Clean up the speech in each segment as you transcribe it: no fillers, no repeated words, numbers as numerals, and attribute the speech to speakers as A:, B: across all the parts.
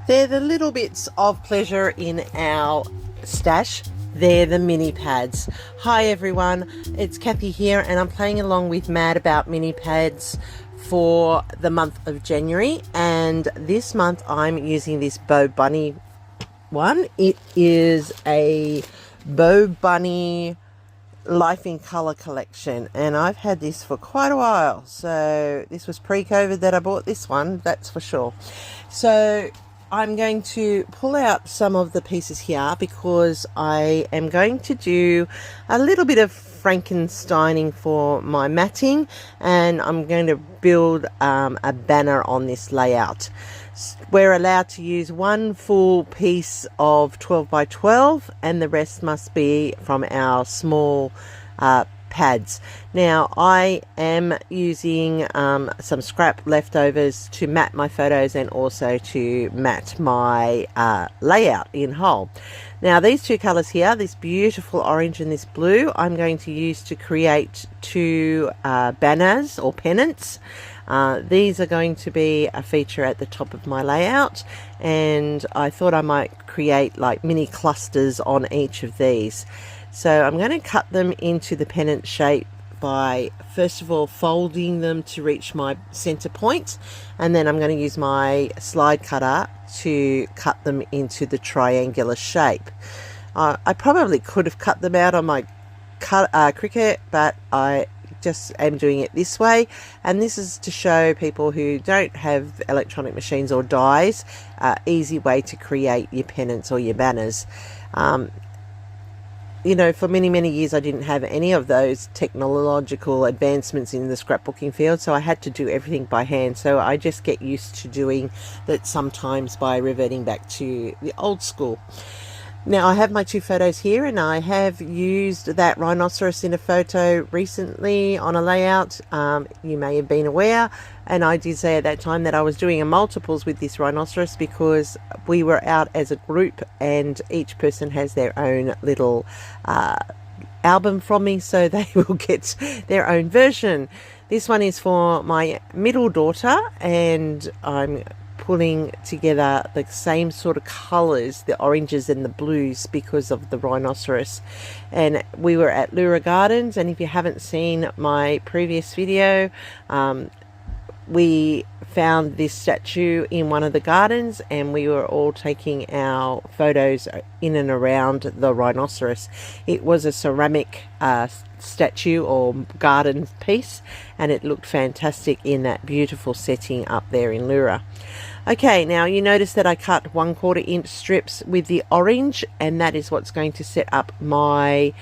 A: They're the little bits of pleasure in our stash. They're the mini pads. Hi everyone, it's Kathy here and I'm playing along with Mad About Mini Pads for the month of January, and this month I'm using this BoBunny one. It is a BoBunny Life in Color collection, and I've had this for quite a while. So this was pre-COVID that I bought this one, that's for sure. So I'm going to pull out some of the pieces here because I am going to do a little bit of Frankensteining for my matting, and I'm going to build a banner on this layout. We're allowed to use one full piece of 12 by 12 and the rest must be from our small pads. Now I am using some scrap leftovers to mat my photos and also to mat my layout in whole. Now these two colors here, this beautiful orange and this blue, I'm going to use to create two banners or pennants. These are going to be a feature at the top of my layout, and I thought I might create like mini clusters on each of these. So I'm going to cut them into the pennant shape by first of all folding them to reach my center point, and then I'm going to use my slide cutter to cut them into the triangular shape. I probably could have cut them out on my Cricut, but I just am doing it this way, and this is to show people who don't have electronic machines or dies easy way to create your pennants or your banners. You know, for many years I didn't have any of those technological advancements in the scrapbooking field, so I had to do everything by hand. So I just get used to doing that sometimes by reverting back to the old school. Now I have my two photos here, and I have used that rhinoceros in a photo recently on a layout. You may have been aware, and I did say at that time that I was doing a multiples with this rhinoceros because we were out as a group and each person has their own little album from me, so they will get their own version. This one is for my middle daughter, and I'm pulling together the same sort of colors, the oranges and the blues, because of the rhinoceros. And we were at Lura Gardens, and if you haven't seen my previous video, we found this statue in one of the gardens and we were all taking our photos in and around the rhinoceros. It was a ceramic statue or garden piece, and it looked fantastic in that beautiful setting up there in Lura. Okay, now you notice that I cut 1/4 inch strips with the orange, and that is what's going to set up my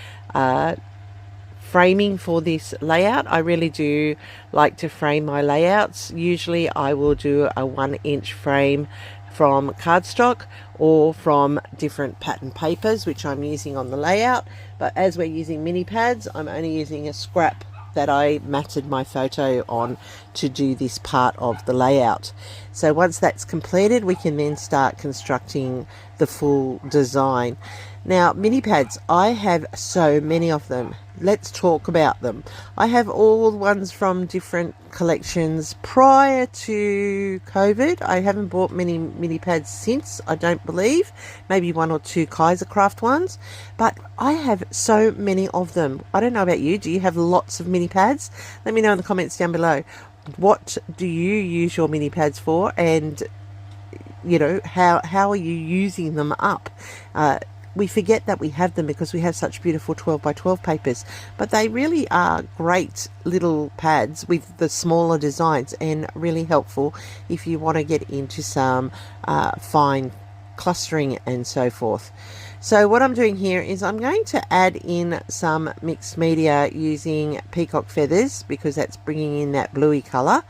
A: framing for this layout. I really do like to frame my layouts. Usually I will do a 1 inch frame from cardstock or from different pattern papers which I'm using on the layout, but as we're using mini pads, I'm only using a scrap that I matted my photo on to do this part of the layout. So once that's completed, we can then start constructing the full design. Now mini pads, I have so many of them. Let's talk about them. I have all the ones from different collections prior to COVID. I haven't bought many mini pads since, I don't believe. Maybe 1 or 2 Kaisercraft ones, but I have so many of them. I don't know about you. Do you have lots of mini pads? Let me know in the comments down below. What do you use your mini pads for, and you know, how are you using them up? We forget that we have them because we have such beautiful 12 by 12 papers, but they really are great little pads with the smaller designs, and really helpful if you want to get into some fine clustering and so forth. So what I'm doing here is I'm going to add in some mixed media using peacock feathers because that's bringing in that bluey color.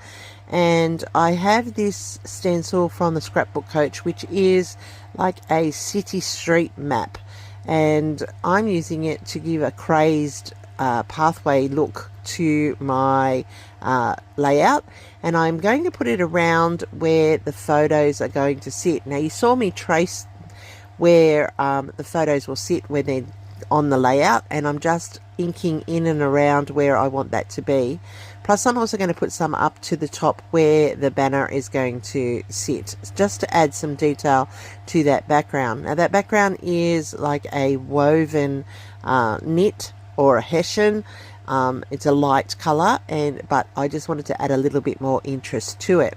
A: And I have this stencil from the Scrapbook Coach, which is like a city street map, and I'm using it to give a crazed pathway look to my layout, and I'm going to put it around where the photos are going to sit. Now you saw me trace where the photos will sit when they're on the layout, and I'm just inking in and around where I want that to be Plus I'm also going to put some up to the top where the banner is going to sit, just to add some detail to that background. Now that background is like a woven knit or a hessian. It's a light color, but I just wanted to add a little bit more interest to it.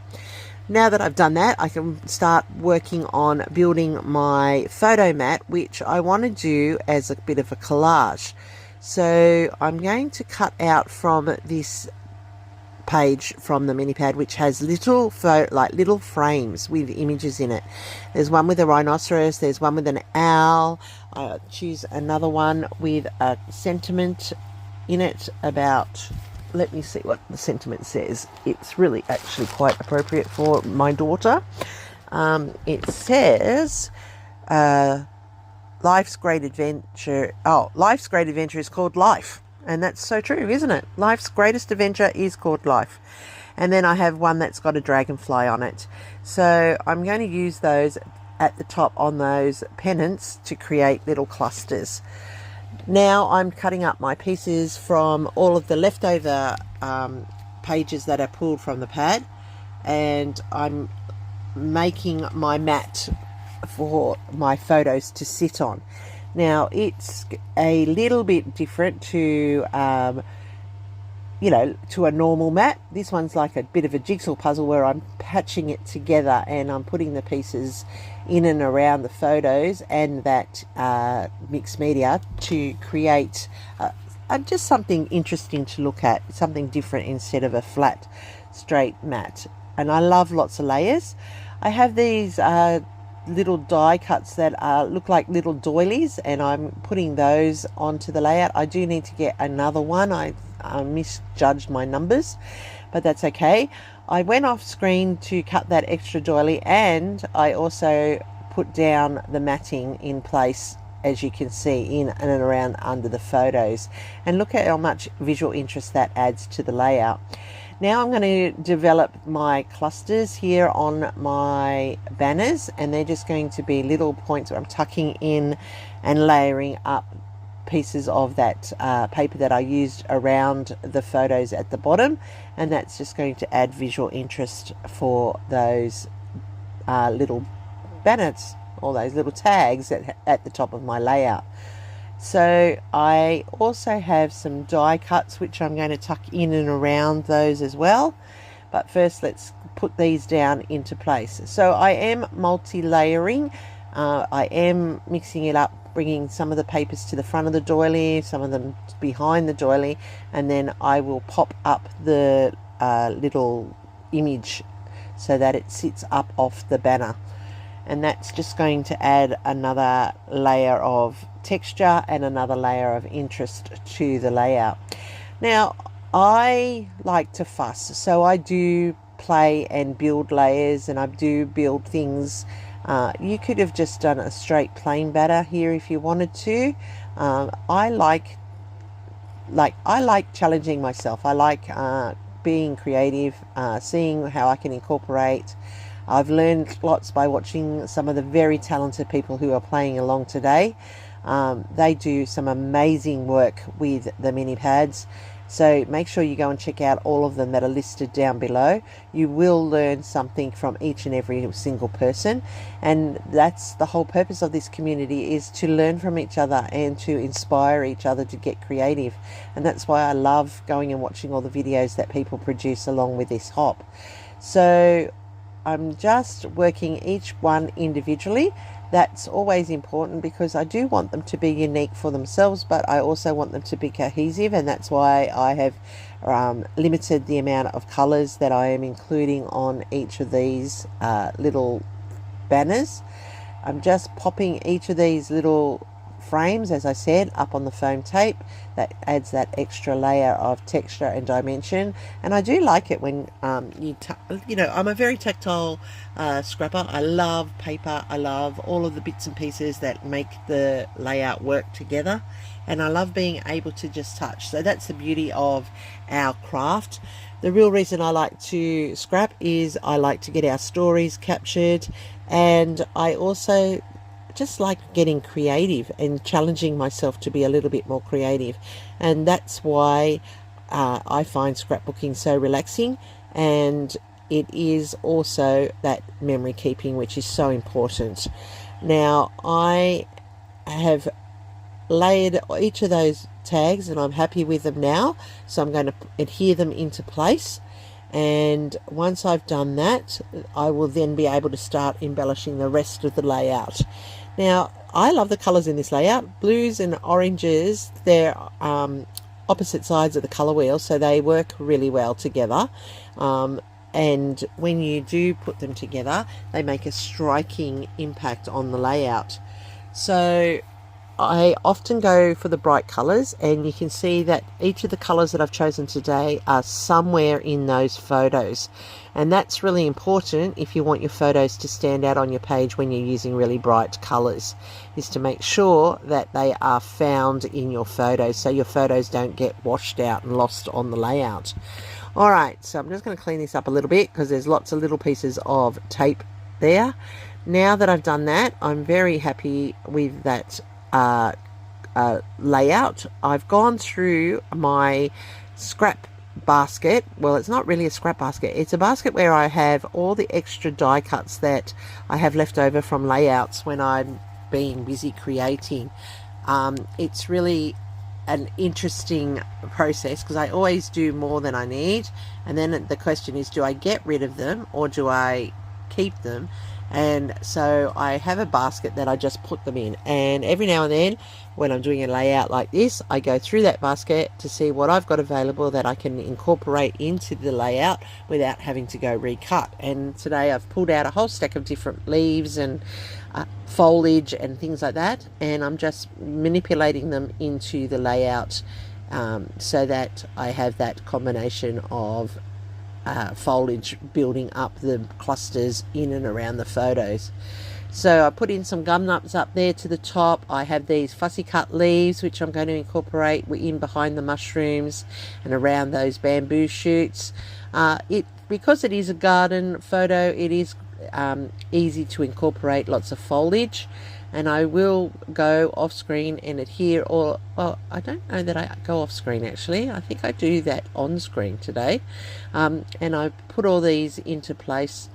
A: Now that I've done that, I can start working on building my photo mat, which I want to do as a bit of a collage. So I'm going to cut out from this page from the mini pad, which has little frames with images in it. There's one with a rhinoceros, there's one with an owl. I choose another one with a sentiment in it about, let me see what the sentiment says. It's really actually quite appropriate for my daughter. It says, life's great adventure is called life. And that's so true, isn't it? Life's greatest adventure is called life. And then I have one that's got a dragonfly on it. So I'm going to use those at the top on those pennants to create little clusters. Now I'm cutting up my pieces from all of the leftover pages that are pulled from the pad, and I'm making my mat for my photos to sit on. Now it's a little bit different to to a normal mat. This one's like a bit of a jigsaw puzzle where I'm patching it together and I'm putting the pieces in and around the photos and that mixed media to create just something interesting to look at, something different instead of a flat straight mat. And I love lots of layers. I have these little die cuts that look like little doilies, and I'm putting those onto the layout. I do need to get another one. I misjudged my numbers, but that's okay. I went off screen to cut that extra doily, and I also put down the matting in place, as you can see, in and around under the photos. And look at how much visual interest that adds to the layout. Now I'm going to develop my clusters here on my banners, and they're just going to be little points where I'm tucking in and layering up pieces of that paper that I used around the photos at the bottom, and that's just going to add visual interest for those little banners, or those little tags at the top of my layout. So I also have some die cuts which I'm going to tuck in and around those as well, but first let's put these down into place. So I am multi-layering. I am mixing it up, bringing some of the papers to the front of the doily, some of them behind the doily, and then I will pop up the little image so that it sits up off the banner. And that's just going to add another layer of texture and another layer of interest to the layout. Now, I like to fuss, so I do play and build layers, and I do build things. You could have just done a straight plain banner here if you wanted to. I like challenging myself. I like being creative, seeing how I can incorporate. I've learned lots by watching some of the very talented people who are playing along today. They do some amazing work with the mini pads. So make sure you go and check out all of them that are listed down below. You will learn something from each and every single person. And that's the whole purpose of this community, is to learn from each other and to inspire each other to get creative. And that's why I love going and watching all the videos that people produce along with this hop. So I'm just working each one individually. That's always important because I do want them to be unique for themselves, but I also want them to be cohesive, and that's why I have limited the amount of colors that I am including on each of these little banners. I'm just popping each of these little frames, as I said, up on the foam tape. That adds that extra layer of texture and dimension, and I do like it when I'm a very tactile scrapper. I love paper. I love all of the bits and pieces that make the layout work together, and I love being able to just touch. So that's the beauty of our craft. The real reason I like to scrap is I like to get our stories captured, and I also just like getting creative and challenging myself to be a little bit more creative. And that's why I find scrapbooking so relaxing, and it is also that memory keeping, which is so important. Now, I have layered each of those tags and I'm happy with them now, so I'm going to adhere them into place, and once I've done that, I will then be able to start embellishing the rest of the layout. Now, I love the colours in this layout. Blues and oranges, they're opposite sides of the colour wheel, so they work really well together, and when you do put them together, they make a striking impact on the layout. So I often go for the bright colours, and you can see that each of the colours that I've chosen today are somewhere in those photos, and that's really important if you want your photos to stand out on your page when you're using really bright colours, is to make sure that they are found in your photos so your photos don't get washed out and lost on the layout. Alright, so I'm just going to clean this up a little bit because there's lots of little pieces of tape there. Now that I've done that, I'm very happy with that layout. I've gone through my scrap basket. Well, it's not really a scrap basket, it's a basket where I have all the extra die cuts that I have left over from layouts when I'm being busy creating. It's really an interesting process because I always do more than I need, and then the question is, do I get rid of them or do I keep them? And so I have a basket that I just put them in, and every now and then when I'm doing a layout like this, I go through that basket to see what I've got available that I can incorporate into the layout without having to go recut. And today I've pulled out a whole stack of different leaves and foliage and things like that, and I'm just manipulating them into the layout so that I have that combination of foliage building up the clusters in and around the photos. So I put in some gum nuts up there to the top. I have these fussy cut leaves which I'm going to incorporate in behind the mushrooms and around those bamboo shoots. Because it is a garden photo, it is easy to incorporate lots of foliage, and I will go off screen and adhere, or well, I don't know that I go off screen actually, I think I do that on screen today, and I put all these into place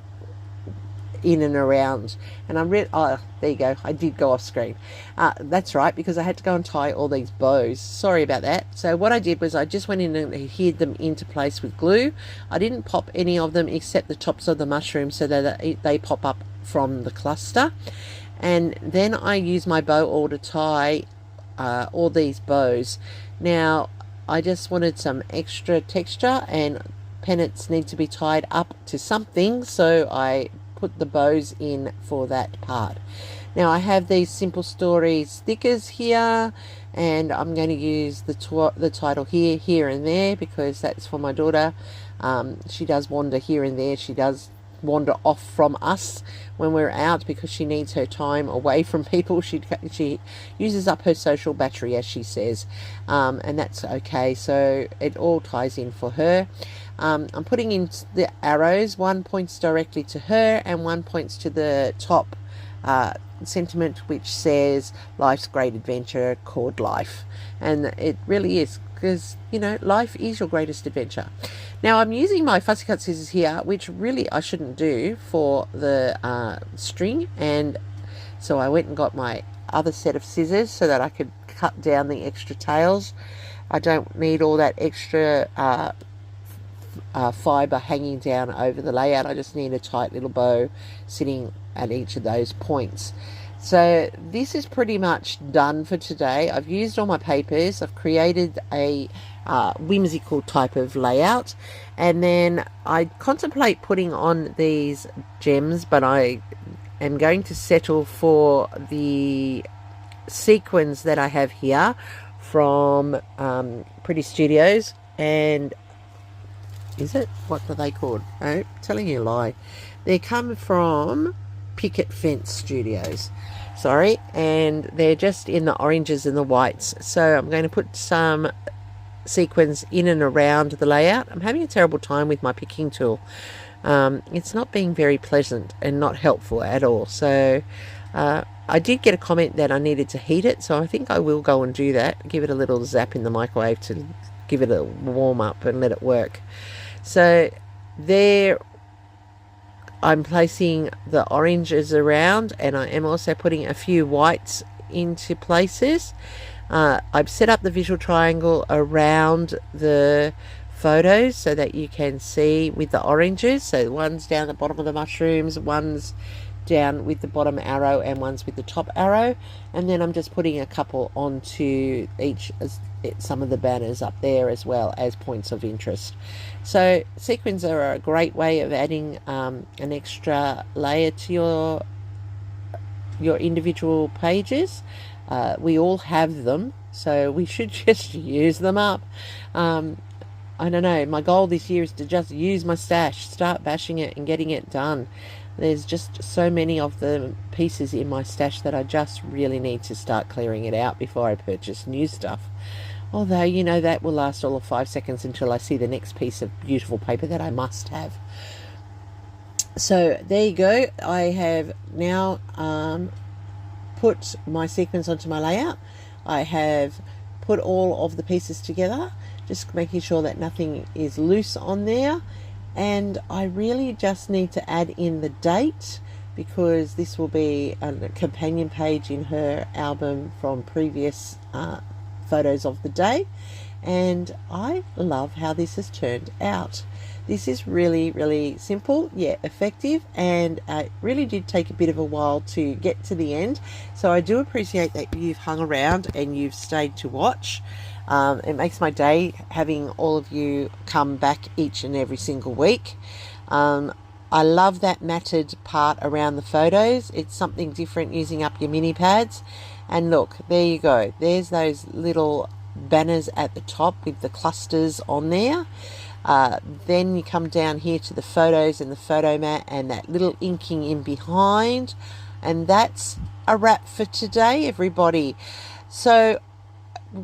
A: in and around, and oh, there you go, I did go off screen. That's right, because I had to go and tie all these bows. Sorry about that. So what I did was I just went in and adhered them into place with glue. I didn't pop any of them except the tops of the mushrooms so that they pop up from the cluster, and then I use my bow awl to tie all these bows. Now I just wanted some extra texture, and pennants need to be tied up to something, so I put the bows in for that part. Now I have these Simple Stories stickers here, and I'm going to use the title here and there, because that's for my daughter. She does wander here and there. She does wander off from us when we're out because she needs her time away from people. She uses up her social battery, as she says, and that's okay. So it all ties in for her. I'm putting in the arrows. One points directly to her and one points to the top sentiment, which says life's great adventure called life. And it really is, because you know, life is your greatest adventure. Now I'm using my fussy cut scissors here, which really I shouldn't do for the string, and so I went and got my other set of scissors so that I could cut down the extra tails. I don't need all that extra fiber hanging down over the layout. I just need a tight little bow sitting at each of those points. So this is pretty much done for today. I've used all my papers. I've created a whimsical type of layout, and then I contemplate putting on these gems, but I am going to settle for the sequins that I have here from Pretty Studios. And is it, what are they called? I'm telling you a lie. They come from Picket Fence Studios, sorry, and they're just in the oranges and the whites. So I'm going to put some sequins in and around the layout. I'm having a terrible time with my picking tool. It's not being very pleasant and not helpful at all. So I did get a comment that I needed to heat it, so I think I will go and do that, give it a little zap in the microwave to give it a warm up and let it work. So there I'm placing the oranges around, and I am also putting a few whites into places. I've set up the visual triangle around the photos so that you can see with the oranges. So one's down the bottom of the mushrooms, one's down with the bottom arrow, and one's with the top arrow. And then I'm just putting a couple onto each, some of the banners up there as well as points of interest. So sequins are a great way of adding an extra layer to your individual pages. We all have them, so we should just use them up. I don't know, my goal this year is to just use my stash, start bashing it and getting it done. There's just so many of the pieces in my stash that I just really need to start clearing it out before I purchase new stuff. Although, you know, that will last all of 5 seconds until I see the next piece of beautiful paper that I must have. So there you go. I have now put my sequins onto my layout. I have put all of the pieces together, just making sure that nothing is loose on there. And I really just need to add in the date, because this will be a companion page in her album from previous photos of the day. And I love how this has turned out. This is really, really simple yet effective, and it really did take a bit of a while to get to the end. So I do appreciate that you've hung around and you've stayed to watch. It makes my day having all of you come back each and every single week. I love that matted part around the photos. It's something different using up your mini pads. And look, there you go. There's those little banners at the top with the clusters on there. Then you come down here to the photos and the photo mat and that little inking in behind. And that's a wrap for today, everybody. So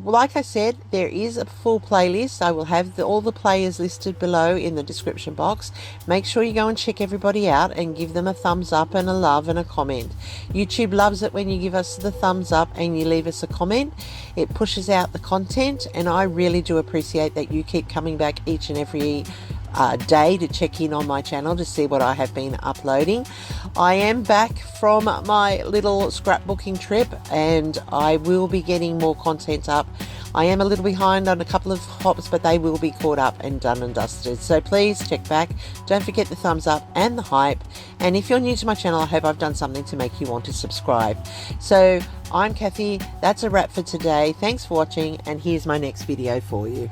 A: like I said, there is a full playlist. I will have all the players listed below in the description box. Make sure you go and check everybody out and give them a thumbs up and a love and a comment. YouTube loves it when you give us the thumbs up and you leave us a comment. It pushes out the content, and I really do appreciate that you keep coming back each and every day to check in on my channel to see what I have been uploading. I am back from my little scrapbooking trip, and I will be getting more content up. I am a little behind on a couple of hops, but they will be caught up and done and dusted. So please check back. Don't forget the thumbs up and the hype. And if you're new to my channel, I hope I've done something to make you want to subscribe. So I'm Kathy. That's a wrap for today. Thanks for watching, and here's my next video for you.